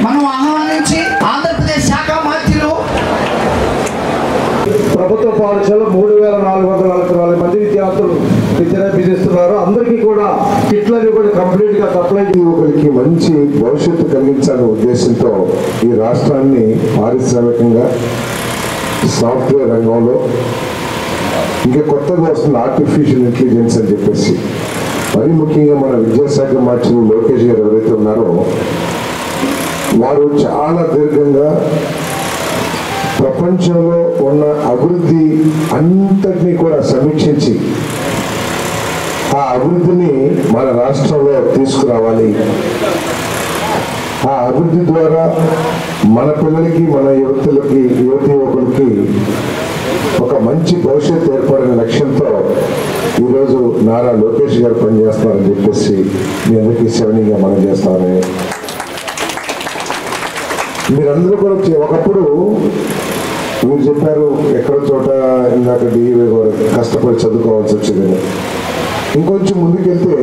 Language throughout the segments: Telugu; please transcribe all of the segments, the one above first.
మనం ఆహ్వానించి ఆంధ్రప్రదేశ్ శాఖ మంత్రులు ప్రభుత్వ పాఠశాలలో 3444 మంది విద్యార్థులు విద్యాభ్యసిస్తున్నారు. అందరికీ కూడా కిట్లని కూడా కంప్లీట్ గా సప్లై ఒకరికి మంచి భవిష్యత్తు కలిగించాలనే ఉద్దేశంతో ఈ రాష్ట్రాన్ని పారిశ్రామికంగా సాఫ్ట్వేర్ రంగంలో ఇంకా కొత్తగా వస్తున్న ఆర్టిఫిషియల్ ఇంటెలిజెన్స్ అని చెప్పేసి మరి ముఖ్యంగా మన విద్యాశాఖ మంత్రి లోకేష్ గారు ఎవరైతే ఉన్నారో వారు చాలా దీర్ఘంగా ప్రపంచంలో ఉన్న అభివృద్ధి అంతటినీ కూడా సమీక్షించి ఆ అభివృద్ధిని మన రాష్ట్రంలో తీసుకురావాలి, ఆ అభివృద్ధి ద్వారా మన పిల్లలకి మన యువతి యువకులకి ఒక మంచి భవిష్యత్తు ఏర్పడిన లక్ష్యంతో ఈరోజు నారా లోకేష్ గారు పనిచేస్తున్నారని చెప్పేసి మీ అందరికీ శ్రవణీయంగా మనం చేస్తామని మీరందరూ కూడా ఒకప్పుడు మీరు చెప్పారు ఎక్కడో చోట ఇందాక డిఈఓ కష్టపడి చదువుకోవాల్సి వచ్చిందని. ఇంకొంచెం ముందుకెళ్తే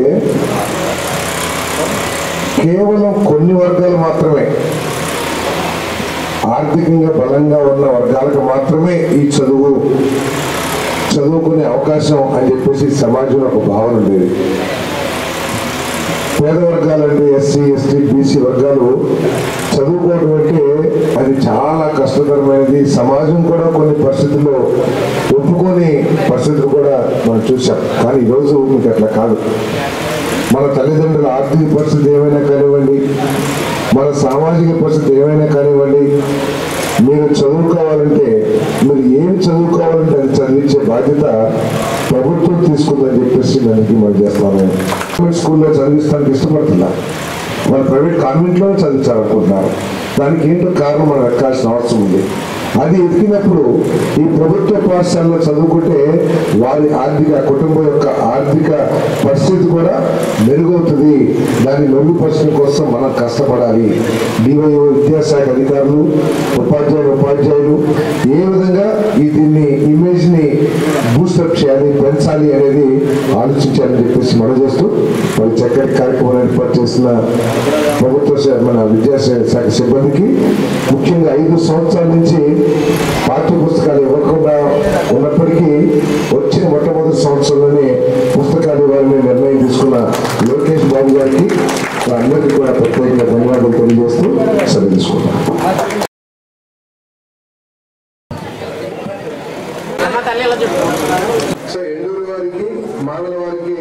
కేవలం కొన్ని వర్గాలు మాత్రమే ఆర్థికంగా బలంగా ఉన్న వర్గాలకు మాత్రమే ఈ చదువుకునే అవకాశం అని చెప్పేసి సమాజంలో ఒక భావన ఉండేది. పేద వర్గాలంటే ఎస్సీ ఎస్టీ బీసీ వర్గాలు చదువుకోవడం అంటే అది చాలా కష్టతరమైనది. సమాజం కూడా కొన్ని పరిస్థితుల్లో ఒప్పుకొని పరిస్థితులు కూడా మనం చూసాం. కానీ ఈరోజు మీకు అట్లా కాదు. మన తల్లిదండ్రుల ఆర్థిక పరిస్థితి ఏమైనా కానివ్వండి, మన సామాజిక పరిస్థితి ఏమైనా కానివ్వండి, మీరు చదువుకోవాలంటే మీరు ఏం చదువుకోవాలంటే అది చదివించే బాధ్యత ప్రభుత్వం తీసుకుందని చెప్పేసి దానికి మనం చేస్తాము. ప్రైవేట్ స్కూల్లో చదివిస్తానికి ఇష్టపడుతున్నా, మన ప్రైవేట్ కాన్వెంట్లోనే చదివించాలనుకుంటున్నారు. దానికి ఏంటో కారణం మనం ఎక్కాల్సిన అవసరం ఉంది. అది ఎత్తినప్పుడు ఈ ప్రభుత్వ పాఠశాలలో చదువుకుంటే వారి కుటుంబం యొక్క ఆర్థిక పరిస్థితి కూడా మెరుగవుతుంది. దాన్ని మెరుగుపరచడం కోసం మనం కష్టపడాలి. డివైఓ విద్యాశాఖ అధికారులు ఉపాధ్యాయులు ఏ విధంగా దీన్ని ఇమేజ్ని బూస్టప్ చేయాలి, పెంచాలి అనేది ఆలోచించాలని చెప్పేసి మనం చేస్తూ మరి చక్కటి కార్యక్రమాలు ఏర్పాటు చేసిన ప్రభుత్వ మన విద్యాశాఖ సిబ్బందికి ముఖ్యంగా 5 సంవత్సరాల నుంచి పాఠ్య పుస్తకాలు ఇవ్వకుండా ఉన్నప్పటికీ వచ్చిన మొట్టమొదటి సంవత్సరంలోనే పుస్తకాలు ఇవ్వాలని నిర్ణయం తీసుకున్న లోకేష్ బాబు గారికి అందరికీ కూడా ప్రత్యేకంగా ధన్యవాదాలు తెలియజేస్తూ సెలవు తీసుకున్నాం. సో ఎండూరు వారికి, మామల వారికి